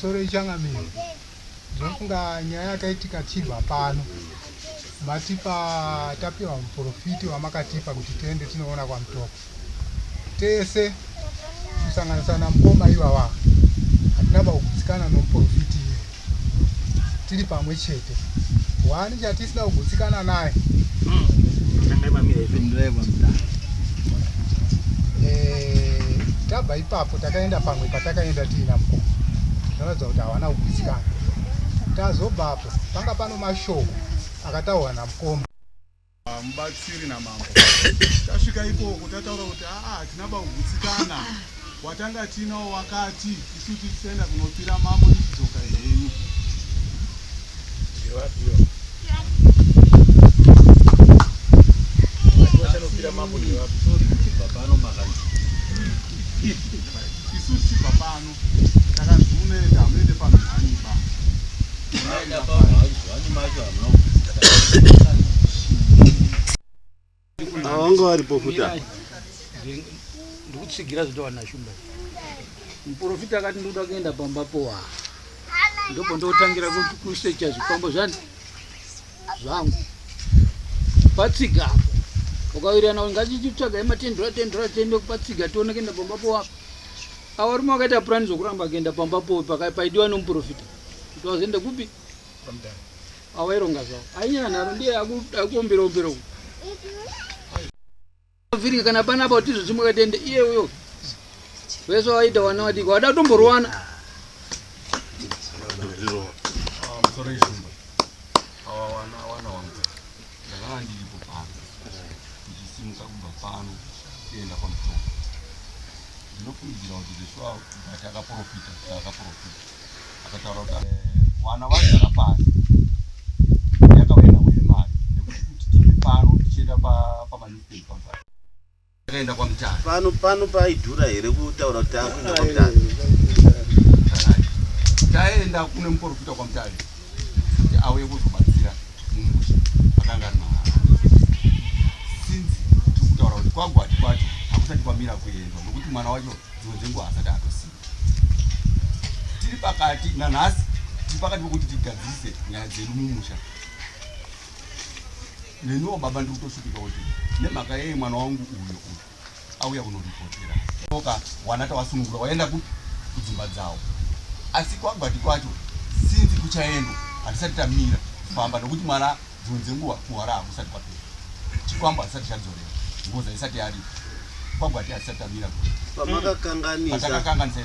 misoro ichangamira. Zvofunga nyaya yakaitika tibva pano. Matipa tapiwa muprofiti wamakatipa kuti tiende tinoona kwa mutoko. Tese kusanganisa na mukoma iwawa. Hatina kugutsikana nomuprofiti iye. Tiri pamwe chete. Wani chatisina kugutsikana naye. Tabva ipapo takaenda pamwe patakaenda tiina mukoma. Zvinoratidza kuti hawana kugutsikana. Tazobvapo panga pano mashoko akataurwa namukoma. Mubatsiri namambo. Tasvika ikoko tataura kuti tinaba kugutsikana. Watanga tinawo wakati isu tichienda kunopira mambo tichidzoka henyu. Isu tichibva pano takanzi unoenda muende pamhaniba. Wanga waripo futa ndikutsigira zitowana shumba. Muprofita akati ndoda kuenda pambapo ndopo ndotangira kusecha zvifambo zvangu patsiga apo ukawirirana ngachichitsvaga matendura tiende kupatsiga tione kuenda pambapo apo. Avarume vakaita purani zokuramba kuenda pambapo paidiwa nomuprofita kuti wazoenda kupi avaironga zvavo ainyanharo ndiye akuomberombera uku vhiri kana panapa kuti zvochimwe katende iye uyo vese waita wana wadika wada kutomborwana. Wana wangu ndakanga ndiripo pano ndichisimuka kubva pano tienda pamutoko. Ndinofungidzira kuti zveshuwa bati akaprofita akataura kuti wana vagara pasi yakaenda mari nekuti tiri pano tichienda pamanewspaper takaenda kwamutare pano paidhura here kutaura kuti akuenda kwamutare. Taenda kune muprofita kwamutare kuti auye kuzobatsira mumusha akanga ari mahara. Sinzi tiri kutaura kuti kwagwati kwacho hakusati kwamira kuendwa nokuti mwana wacho dzimwe dzenguva asati atosiya. Tiri pakati nanhasi tiri pakati pokuti tigadzise nyaya dzedu mumusha. Nenuwo baba ndiri kutosvika kuti nemhaka yeye mwana wangu uyo auya kunoripotera oka wana tawasunungura waenda kudzimba dzawo. Asi kwagwati kwacho sinzi kuchaendwa hatisati tamira kufamba nokuti mwana dzimwe dzenguva kuhwara hakusati kwapera. Chikwambo hasati chadzorera ngoza isati yari kwagwati hasati tamira.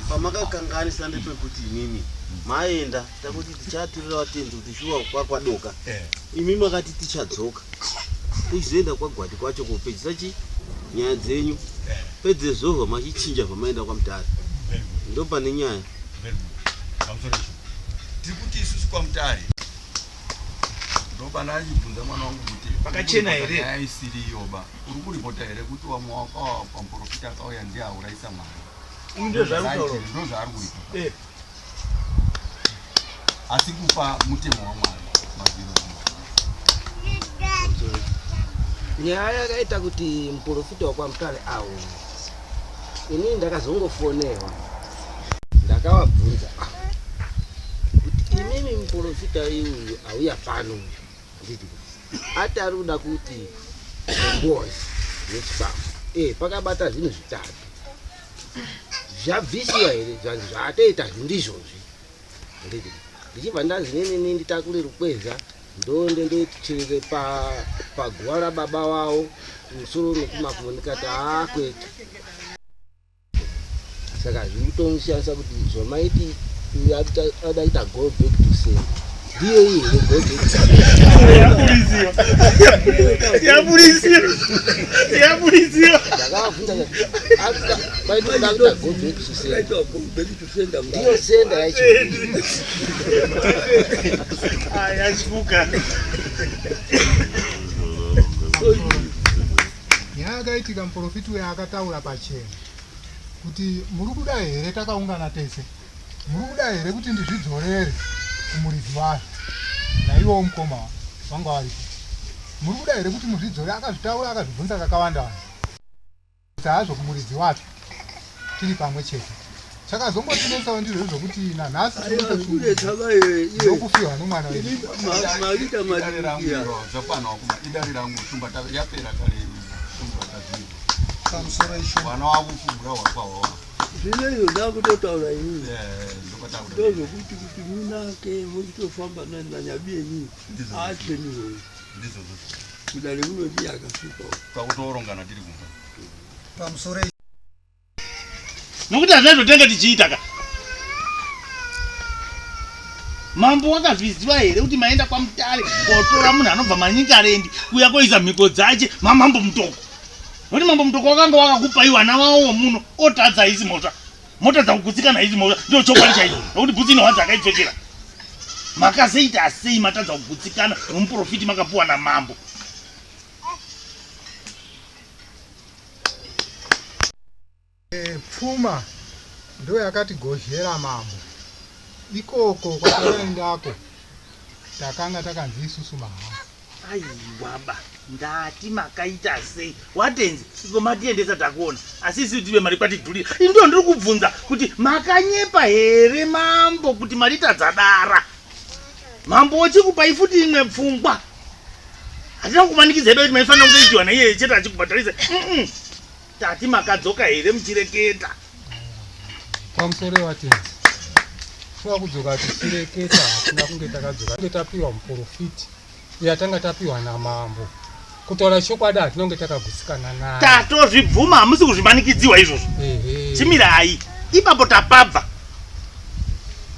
Pamakakanganisa ndepekuti imimi maenda takuti tichatirira vatenzi kuti shuwa kwakwadoka imi makati tichadzoka tichizoenda kwagwati kwacho kopedzisa nyaya dzenyu pedze zovha machichinja pamaenda kwamutare ndopane nyaya. Tiri kuti isusu kwamutare ndopana achibvunza mwana wangu kuti pakachena here aisiriyoba uri kuripota here kuti wamwe wakawa pamuprofita akauya ndiye auraisa mwana. ndo zvaari kuripota asi kupa mutemo wamwari mazviro. nyaya yakaita kuti muprofita wakwamutare auya inini ndakazongofonewa ndakavabvunza kuti imimi muprofita iuyu auya pano nditi ati ari kuda kuti mbozi nechikafu pakabata zvinhu zvitatu zvabvisiwa here zvanzi zvaatoita zvindizvozvi nditi ndichibva ndanzi nenini nditakure rukweza ndonde ndoticherere paguva rababa wavo musoro nekumakumo ndikati kwete saka zviri kutomusiyasa kuti zvomaiti adaita go back to send ndiye iye go back to send ndakavabvunza maiti kudakuita go back to send ndiyo senda yacho nyaya yakaitika muprofiti uyo akataura pachena kuti muri kuda here takaungana tese muri kuda here kuti ndizvidzorere kumuridzi wayo naiwowo mukoma wanga waripo muri kuda here kuti muzvidzore akazvitaura akazvibvunza kakawanda kuti hazvo kumuridzi wacho tiri pamwe chete chakazombotinetsawo ndizvo zvokuti nanhasi kune tsava iwe nokufiwa nomwana wedu maita madirikia zvakwana kuma idari rangu shumba yapera kare shumba tazini vana vakufungura wakwawa zvineizvo ndakutotaura inini ndokwataura ndozvokuti kuti munake muchitofamba nanyabi yenyu ateniwe ndizvozvo kuda nemunoti yakasvikawo kwakutoorongana tiri kumba pamusoro nokuti hazvaizvotanga tichiita ka mambo wakazviziva here kuti maenda kwaMutare kotora munhu anobva Manyingarendi kuya koisa mhiko dzache mamambo mutoko nokuti mambo mutoko wakanga wakakupai vana vavo muno otadza isi mhosva motadza kugutsikana isi mhosva ndio chokwadi chaizvo nokuti bvudzi inohwadza akaipfekera makaseita sei matadza kugutsikana nomuprofiti makapuwa namambo pfuma ndo yakatigozhera mambo ikoko kwatakaendako takanga takanzi isusu mahama aiwaba ndati makaita sei watenzi iko matiendesa takuona asi isi tive mari kwatidhurira ndio ndiri kubvunza kuti makanyepa here mambo kuti mari tadzadara mambo ochikupai futi imwe pfungwa hatina kumanikidza hedu kuti maifanira kutoitiwa naiye chete achikubhadharisa tati makadzoka here muchireketa pamusoro watenzi fuva kudzoka tichireketa hatina kunge takadzoka kunge tapiwa muprofiti yatanga tapiwa namambo kutaura chokwadi hatinonge takagutsikana naye tatozvibvuma hamusi kuzvimanikidziwa izvozvo chimirai ipapo tapabva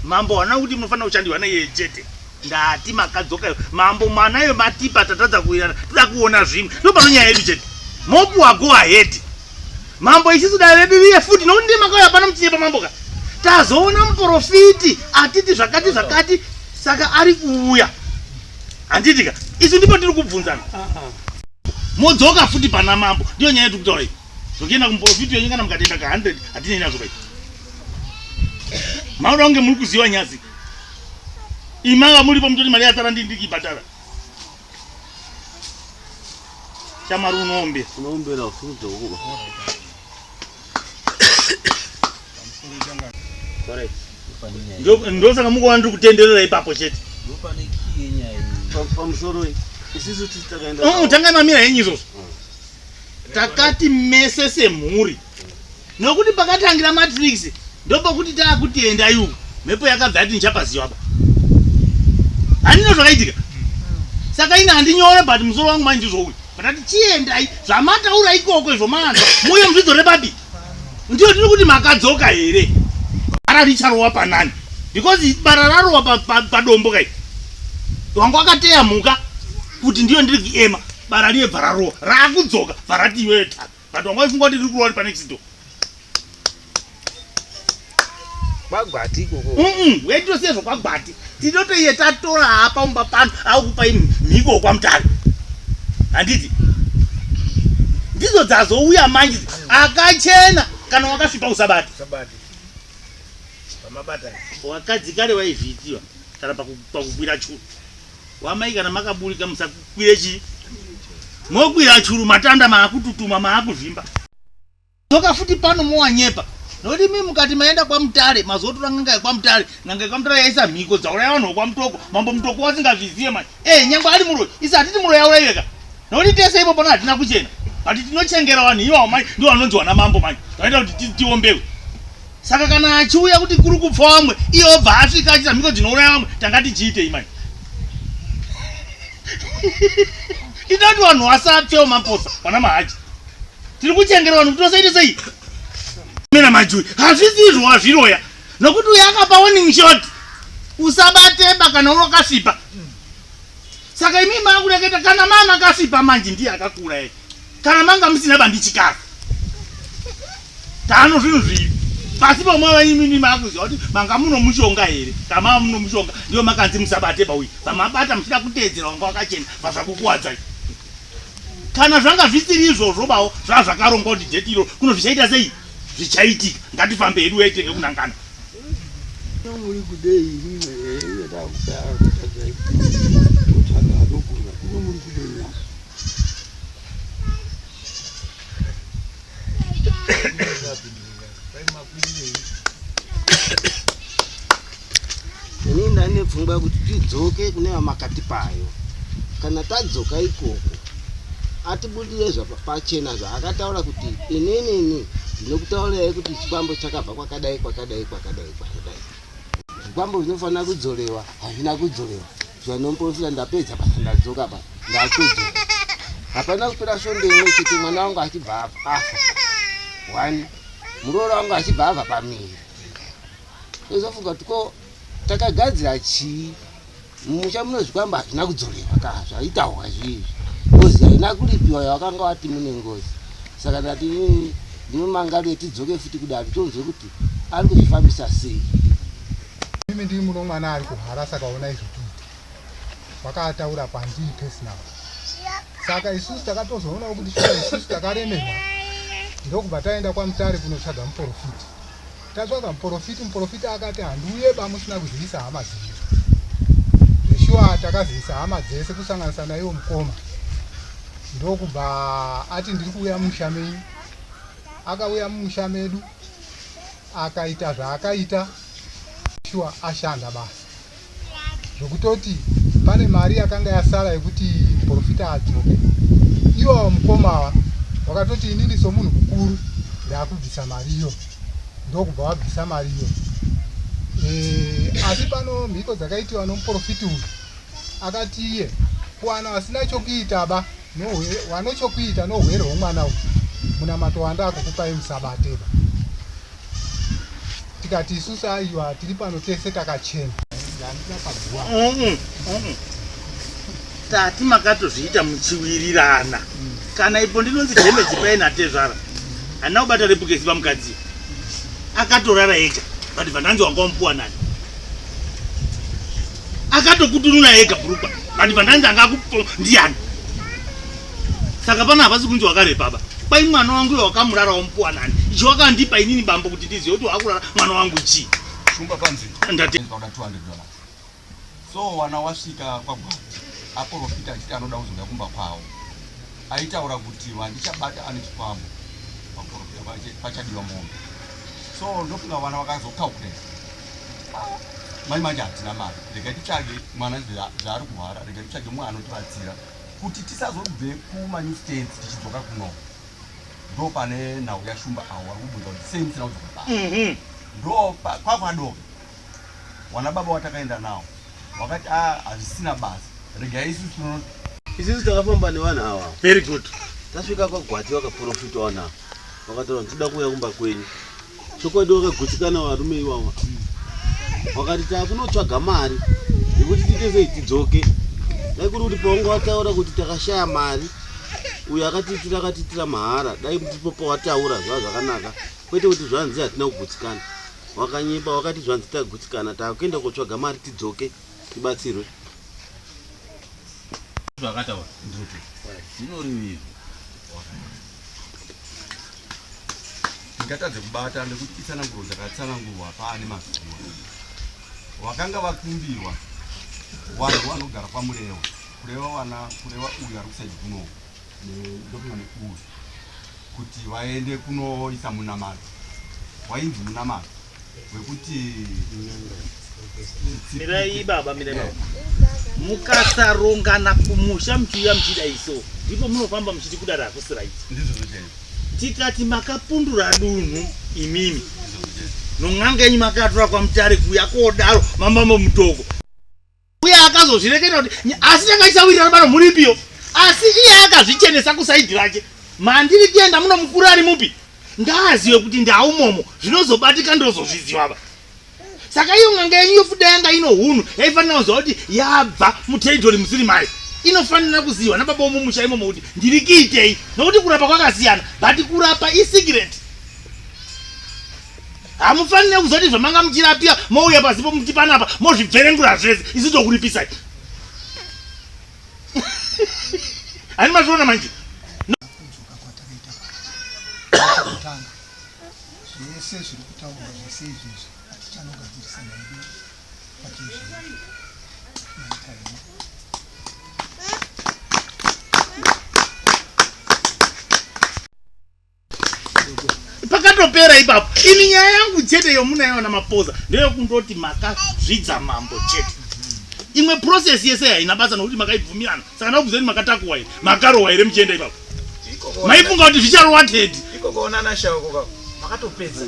mambo wana kuti munofanira kushandirwa naiye chete ndati makadzoka mambo mwanayo matipa tatadza kuirana toda kuona zvimwe ndopanonyaya yedu chete mopuwa go ahead mambo isisu darediriye futi nokuti ndi makauya pana muchinyepa mambo ka tazoona muprofiti atiti zvakati saka ari kuuya handitika isu ndipo tiri kubvunzana modzoka futi pana mambo ndiyo nyaya yedu kutaura iyi zokuenda kumuprofiti wenyu kana mukatenda ka 100 hatinei nazvo pai mauda kunge muri kuziva nyasi imanga muripo mutoti mari yatsara ndikibhadhara shamari unoombe unombera futi ukuba ndosaka mukuona ndiri kutenderera ipapo chete pamusoro isisu titakaenda tanga mamira henyu izvozvo takati mese semhuri nokuti pakatangira matrix ndopakuti taakutienda iwo mhepo yakabva yati ndichapaziwapa handino zvakaitika saka ina handinyore but musoro wangu manje zvouyu patati chiendai zvamataura ikoko izvo maanza muye muzvidzore papi ndiyo tiri kuti makadzoka here bara richarowa panani because bara rarowa padombo kai wangu akateya mhuka kuti ndiyo ndiri kuema bara riye bvararowa raakudzoka bvarati iweyo taka but wangu aifunga kuti riri kurova panext door kwagwati ikoko weitosiyezvo kwagwati tinotoiye tatora hapa umba pano akupai mhiko kwaMutare handiti ndidzo dzazouya manje akachena kana wakasvipa usabati wakadzi kare waivhitiwa kana pakukwira churu wamai kana makaburika musakwire chii mokwira churu matanda maakututuma maakuzvimba dzoka futi pano mowanyepa nokuti mi mukati maenda kwaMutare mazotora nganga yekwamutare nganga yekwamutare yaisa mhiko dzauraya vanhu vokwamutoko mambo mutoko wasingazvizive manje nyangwe ari muroi isi hatiti muroi yaurayiveka nokuti tese ipo pano hatina kuchena but tinochengera vanhu ivavo manje ndo vanonzi wana mambo manje vaita kuti tiombewe saka kana achiuya kuti kuri kupfa vamwe iye obva asvika achita mhiko dzinouraya vamwe tanga tichiitei manje tinoti vanhu vasapfewo maposa wana mahaji tiri kuchengera vanhu kuti vasaite sei mena majuri hazvisizvo wazviroya nokuti uyo akapa warning shot usabateba kana unokasvipa saka imi makureketa kana mama akasvipa manje ndiye akakura ere kana manga musina bandichikafu tano zvinhu zviri pasi pomwe vaimini makuziva kuti manga muno mushonga here kama muno mushonga ndiyo makanzi musabateba uyu vamabata muchida kuteedzera wanga wakachena vazvakukuwadzai kana zvanga zvisiri izvozvo bawo zvazvakarongwa kuti jetiro kuno zvichaita sei zvichaitika ngatifambe hedu yaitenge kunangana muri kudei imwe yatakutadzai kutanga adokuna ino muri kudei ini ndane pfungwa kuti tidzoke kune vamakatipayo. Kana tadzoka ikoko atibudire zvapachena zvaakataura kuti inini ndinokutaurirai kuti chikwambo chakabva kwakadai. Zvikwambo zvinofanira kudzorewa, hazvina kudzorewa. Zvanomuprofita ndapedza basa ndadzoka pa ndatodzoka. Hapana kupera shonde imwe chete mwana wangu achibva afa. 1 muroora wangu achibva abva pamiri. Tozofunga tuko takagadzira chii musha muno zvikwamba hazvina kudzorewa ka zvaitaurwa zvizvi. Ngozi haina kuripiwa yakanga wati mune ngozi. Saka ndati ndinomangarire tidzoke futi kudaro tonzwe kuti ari kuzvifambisa sei. Mimi ndiri muno mwana ari kuhara saka ona izvo tuti vakataura pandiri personal. Saka isusu takatozoona kuti isusu takaremerwa ndokubva taenda kwaMutare kunotsvaga muprofiti. Tatsvaga muprofiti akati handiuye bamusina kuziisa hama dzenyu. Zveshuwa takaziisa hama dzese kusanganisa naiwo mukoma. Ndokubva ati ndiri kuuya mumusha menyu. Akauya mumusha medu akaita zvaakaita. Shuwa ashanda basa. Zvokutoti pane mari yakanga yasara yekuti muprofita adzoke. Iwo mukoma wakatoti inini somunhu mukuru ndakubvisa mariyo. Ndokubva wabvisa mariyo. Asi pano mhiko dzakaitiwa nomuprofiti uyu akati iye kuwana vasina chokuita ba wanochokuita nohwere hwomwana uyu munamato wanda akukupai musabateba. Tikati isusu aiwa tiri pano tese takachena. Tati makatozviita muchiwirirana. Kana ipo ndinonzi damage paina tezvara. Hana kubata repukesi pamukadzi. Akatorara ega. But vananzi wanga mupuwa nani. Akatokutununa ega burukwa. But vananzi anga akupo ndiani. Saka pana hapasi kunzi wakarepa baba. Pai mwana wangu wakamurara wamupuwa nani. Ichi wakandipa inini bambo kuti ndizive kuti wakurara mwana wangu chi. Shumba panzi. Ndati Kauda $200. So wana wasvika kwagwa. Aprofita achiti anoda kuzonga kumba kwawo. Aitaura kuti vandichabata ane chikwambo. Paprofita pachadiwa mombe. So ndofunga vana vakazokalkulate. Manje hatina mari. Rega titsvage mwana zvaari kuhwara. Rega titsvage mwana anotibatsira kuti tisazobve kumanyu states tichidzoka kuno. Ndo pane nhau yashumba awo vari kubvunza kuti sei musina kudzoka pano. Ndo kwakwadoka. Wana baba watakaenda nawo wakati hazvisina basa. Rega isusu Isusu takafamba nevana ava. very good. Tasvika kwaGwati vakaprofitwa navo. Vakataura ndinoda kuuya kumba kwenyu. Chokwadi wakagutsikana varume ivava. Vakati takunotsvaga mari yekuti tiite sei tidzoke. Dai kuri kuti pawanga wataura kuti takashaya mari uyo akatitira mahara dai ndipo wataura zvakanaka kwete kuti zvanzi hatina kugutsikana. Wakanyimba wakati zvanzi tagutsikana takuenda kotsvaga mari tidzoke tibatsirwe. Zvakataura ndoti zvinorivirwa. ndingatadze kubata nekuti itsananguro dzakatsanangurwa paane mazuva. Vakanga vakumbirwa vanhu vanogara pamurewa. Kureva uyu ari kusaidi kuno ndokunga nekuyu kuti vaende kunoisa munamadzo. Wainzi munamadzo wekuti mirai baba mirai baba. Mukasarongana kumusha mchiuya muchidai so ndipo munofamba muchiti kudara hakusiraiti. ndizvo zvochena. Tikati makapundura dunhu imimi non'anga yenyu makatora kwaMutare kuuya kodaro mambambo mutoko uye akazozvireketa kuti asi takaisawirirana bano muripiyo asi iye akazvichenesa kusaidhi rake. Mandiri kuenda muno mukuru ari mupi ngaaziwe kuti ndaumomo zvinozobatika ndozozviziva ba. Saka iyo n'anga yenyu yofuda yanga ino hunhu yaifanira kuziva kuti yabva muteritori musiri mari. Inofanira kuziva nababa womumusha imomo kuti ndiri kuitei nokuti kurapa kwakasiyana but kurapa isecret. Hamufanire kuzoti zvamanga muchirapia mouya pasi pomuti panapa mozvibverengura zvese isi tokuripisai. Hani mazviona manje? Zvese zviri kutaurwa zvese izvizvi hatichanogadzirisa naive pachizvino. pakatopera ipapo. Ini nyaya yangu chete yomunaiona mapoza ndeyekundoti makazvidza mambo chete. Imwe process yese haina basa nokuti makaibvumirana. Saka ndakubvunzeni makatakuwa here, makarowa here muchienda ipapo. Maifunga kuti zvicharowa tedi. Iko kuona na shawo kuka. Makatopedza.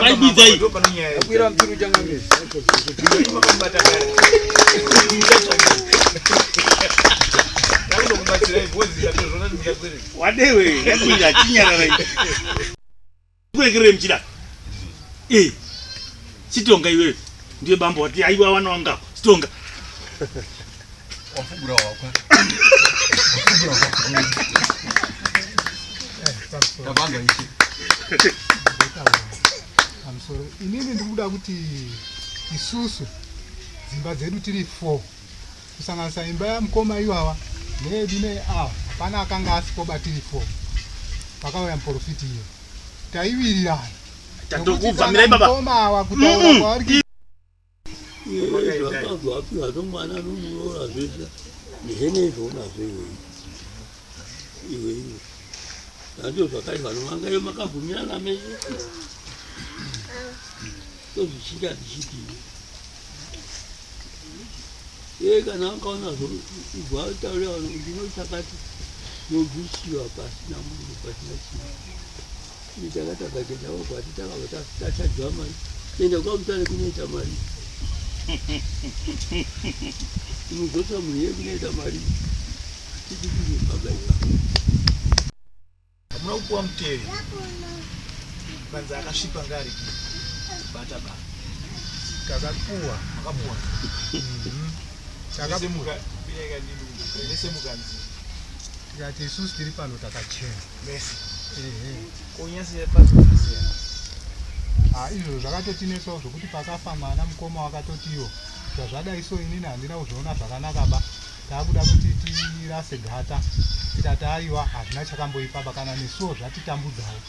Vaibidza iyi. Akwira mpiru changambezi. Makambata kare. Yakundo kubatsira ibhozi yakuzona ndingakwire. Wadewe yakuira chinyarara iyi. Kurekere mchida. Chitonga iwewe. Ndiye bambo wati aiwa wana wanga. Chitonga. Wafugura wakwa. Tabanga ichi. I'm sorry. Inini ndikuda kuti isusu dzimba dzedu tiri 4 kusanganisa imba yamukoma iwawa needu neawa hapana akanga asipoba tiri 4 pakauya muprofiti iyo taiwirirana Tatokubvamirai baba. mukoma awa kutaura kwaari zvakabva mwana nomuroora zvese zvenezvoonazvo iwe nandio zvakaitwa nomangayo makabvumirana meshe tozvichinga tichidii kana akaona ibva taurira vanhu ndinotakati nobvisiwa pasina munhu pasina chinhu takatakatendawo kwati takabva tachadzwa mari tienda kwamutare kunoita mari inozota munhu ye kunoita mari tidikii mabaipa Hamuna kupuwa mteri. Kwanza akashipa ngari bata ba. takapuwa Makapuwa. Chakaze muka bireka ndinu. Lese mukanzi. tikati isusu tiri pano takachena Messi. ehe Konyase pasi. izvo zvakatotinesawo zvokuti pakafa mwana mukoma wakatotiwo zvazvadaiso inini handina kuzviona zvakanaka ba taakuda kuti tirase dhata tikati aiwa hazvina chakamboipaba kana nesuwo zvatitambudzawo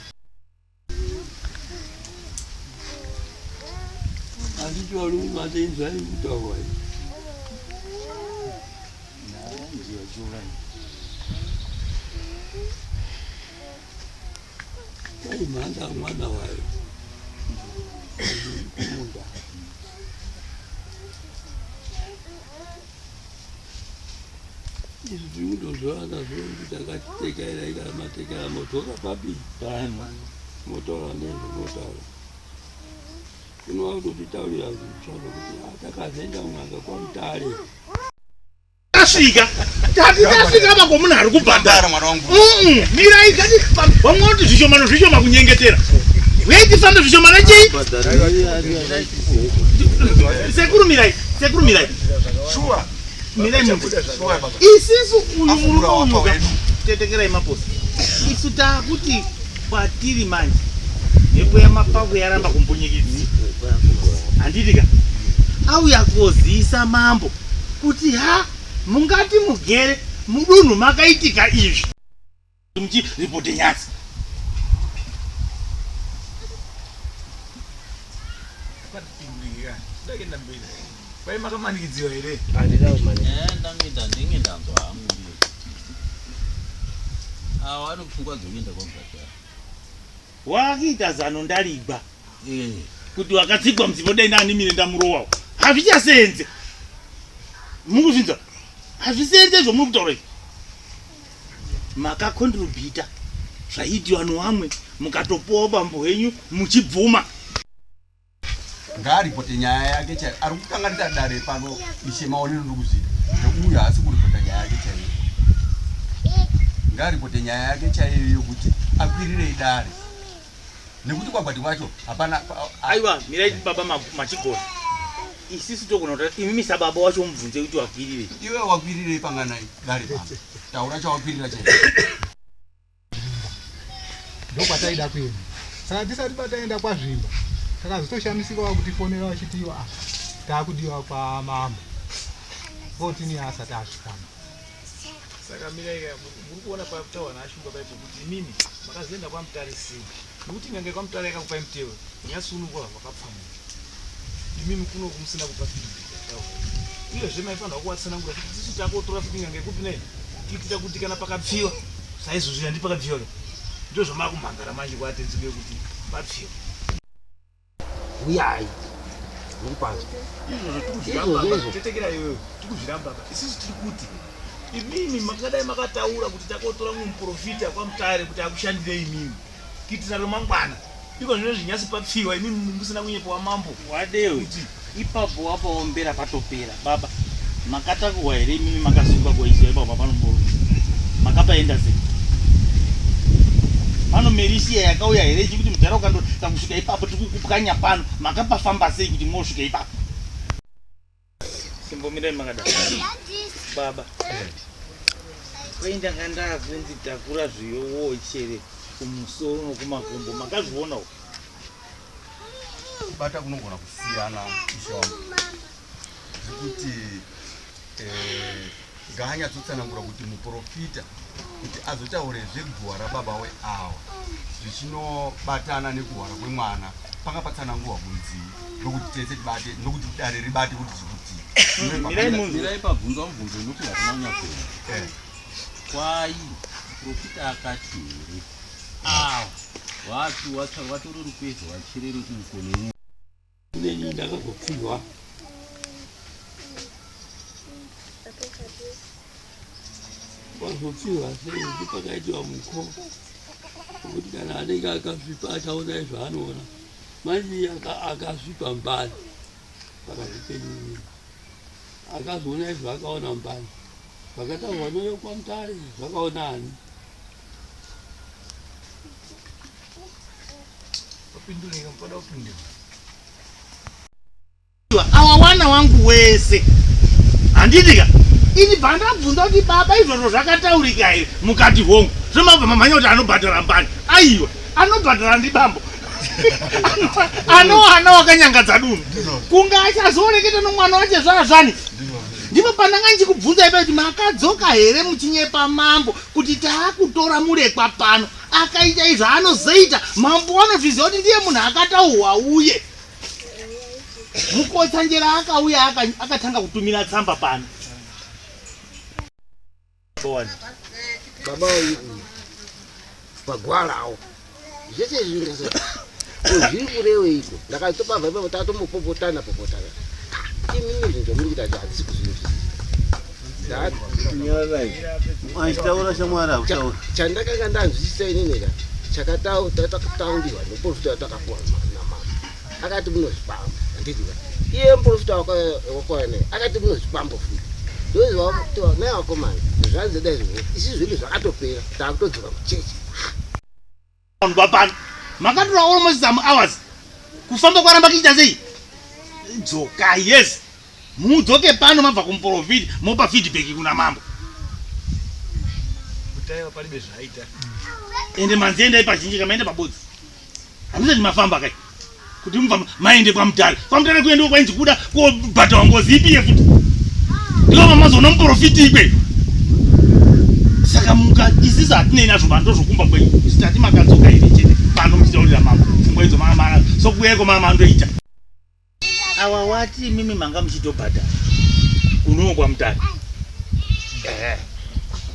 handiti vari mumatenzai kutaurwa kai mhanda mwana wayo kumunda izvi tiri kutozvivana zvokuti takatitekaira ikara matekera motora papi motaura nezvo motaura kunova kutotitaurira zvimutsvano kuti takazoenda kun'anga kwamutare Tasvika. Tasvika apa komunhu ari kubhadhara mwana wangu. Mirai gati vamwe kuti zvishomano zvishoma kunyengetera. Weitifambe zvishomano chii? Sekuru mirai. Sure. Mirai muntu. Sure baba. Isisu uyu muruka. Tetekerai maposi. Isu takuti kwatiri manje. Mhepo yamapapu yaramba kumbunyikidzi. Handitika. Auya koziisa mambo kuti mungati mugere mudunhu makaitika izvi. Muchiripoti nyasi. Kwatimbira. Ndakenda mbiri. Pai makamanikidziwa here. Handida kumani. Ndinge ndanzwa hangu ndiyo. Awa ari pfungwa dzokuenda kwamubhadhara. Wakiita zano ndaligba. Kuti wakatsigwa mudzipo dai ndanimire ndamurowawo. Hazvichasenze. Mukuzvinzwa? Hazvisenze zvomuri kutaura izvi. Makakontribhita zvaiitiwa nevamwe mukatopowa bambo wenyu muchibvuma. Ngaripote nyaya yake chaiyo. Ari kukanganisa dare pano ishe maonero ndokuzvida. Uyu haasi kuripota nyaya yake chaiyo. Ngaripote nyaya yake chaiyo yokuti akwirirei dare. Nekuti kwagwati kwacho hapana. Aiwa, mirai baba machigona. Isisi togona kuti imi sababa wacho mubvunze kuti wakwirirei. Iwe wakwirirei pangana dare pano. Taura chawakwirira chaiyo. ndokwataida kuenda saka tisati bataenda kwazvimba takazotoshamisikawo kutifonera vachitiwa taakudiwa kwamambo votini asati asvikama Saka miraika muri kuona pataura naashunga paipo kuti inini makazoenda kwamutare sei. Nokuti nyange kwamutare akakupai mutero. Nyasunungwa vakapfama. Imimi kuno kumusina kupa feedback. Uyezve maifanira kuwatsanangura kuti tisu takotora futi nyange kupi nei. Tiitira kuti kana pakapfiwa saizvozvi handipakapfiwa. ndozvamakumhangara manje kwatenzike kuti papfiwa uyayi uri panze tetekera iwewe tikuzviramba isusu tiri kuti imimi makadai makataura kuti takotora muprofita kwamutare kuti akushandire imimi kuitira romangwana iko zvino zvinyasi papfiwa imimi musina kunyepawa mambo wadewe ipapo wapaombera patopera baba makatakuwa here imimi makasunga kuwaisa ipapo panomboro makapaenda sei pano merisia yakauya here chikuti mudhara ukandota kusvika ipapo tikukupwanya pano makapafamba sei kuti mosvika ipapo simbomirai makadai baba kwaindanga ndakunditakura zviyowo chere kumusoro nokumakumbo makazvionawo kubata kunogona kusiyana ishamu zvekuti ngaanyatsotsanangura kuti muprofita kuti azotaure zveguhwa rababa weawa zvichinobatana neguhwa kwemwana pakapatsanangurwa kunzii nokuti tese tibate nokuti dare ribate kuti zvikuti mirai pabvunzwa mubvunzo nokuti hatinanya kuona kwai muprofita akati here awa vatori rupezho vachireri uko nemwe ineni ndakazopfirwa wazopfirwa sei kuti pakaitiwa muko kuti kana anenge akasvipa achaona zvaanoona manje akasvipa mbani pakati penyu akazoona izvo akaona mbani vakataurwa noyo kwamutare zvakaona ani wapindulika mupada kupindira awa wana wangu wese handitika ini bhandabvunza kuti baba izvozvo zvakataurika here mukati hongu zvemabva mamhanya kuti anobhadhara mbani aiwa anobhadhara ndibambo anowana wakanyangadza dunhu kunge achazooreketa nomwana wache zvazvani ndipo pandanga ndichikubvunza ipa kuti makadzoka here muchinyepa mambo kuti taakutora murekwa pano akaita izvo anozoita mambo anozviziva kuti ndiye munhu akataurwa uye mukotsanjera akauya akatanga kutumira tsamba pano baba pagwarawo zvese zvingasa zviri kurewe iko ndakatopabva ipapo tatombopopotana imimi zvinhu zvamuri kuita kuti hatisi kuzvinzwisisa achitaura shamwari akutaura chandakanga ndanzwisisa inineka takataundirwa noprofita watakapuwa namama akati munozvipamba handitika iye muprofita wakwana akati munozvipamba futi ndozivakutiva naye wakomana zvanzi dai zvimwe isi zvinhu zvakatopera taakutodzoka kuchechi vanhu vapano makatora almost some hours kufamba kwaramba kuita sei dzoka yes mudzoke pano mabva kumuprofita mopa feedback kuna mambo kutaiwa palibe zvaita ende manziendai pazhinji kamaenda pabodzi handisati mafamba kai kuti mubva maende kwamutare kuenda kwainzi kuda kobhatawa ngozi ipiye futi ndiko mamazoona muprofita ikwe saka isisi hatinei nazvo mando zvokumba kwenyu isitati makadzoka iri chete pano muchitaurira mambo pfungwa idzo sokuuyeko mamandoita awa wati mimi manga muchitobhadhara unowo kwamutare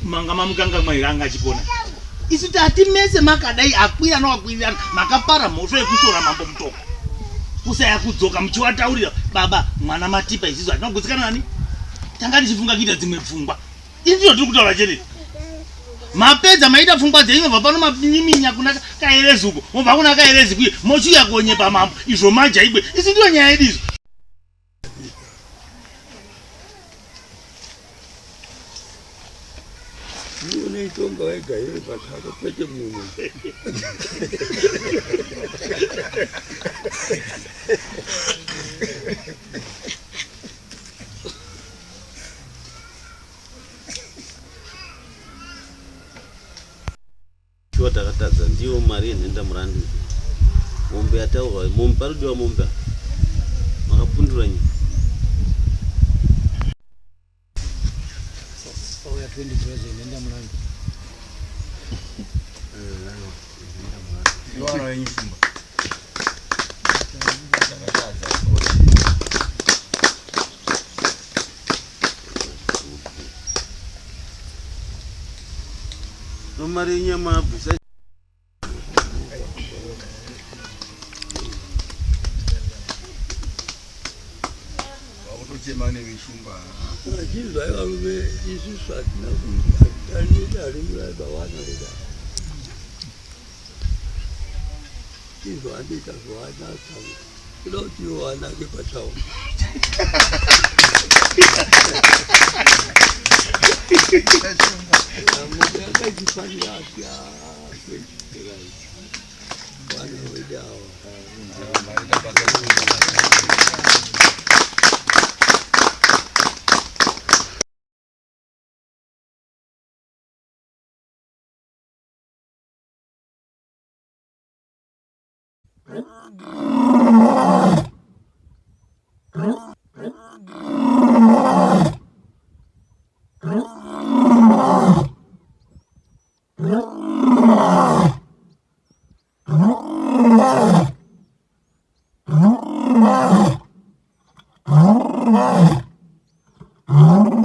manga mamukanga mwairanga achipona isu tati mese makadai akwira noakwirirana makapara mhosvo yekushora mambo mutoko kusaya kudzoka muchiwataurira baba mwana matipa isiso hatinogutsikana nani tanga tichifunga kuita dzimwe pfungwa izvo tiri kutaura chete mapedza maita pfungwa dzenyu mobva pano mapiniminya kuna kaerezuko mobva kuna kaerezikuye mochiuya konyepa mambo izvo majaibwe isi ndiyo nyaya yedu izvo nione itonga wega here patako kwete munhu chiwa takatadza ndiyo mari yenhenda murandu mombe yataurwa mombe parudiwa mombe makapundura nyika auya 20,000 nenda murandu iwana wenyishimba mari yenyama bvisa kuchema neveshumba achizwa varume isusu hatina kutanida rimuraiba wana kuda chizwa andita zvawanaka kuda kuti iwo wanake pachawo amwe akachifanira asi akwechikerai wana wedawa Oh,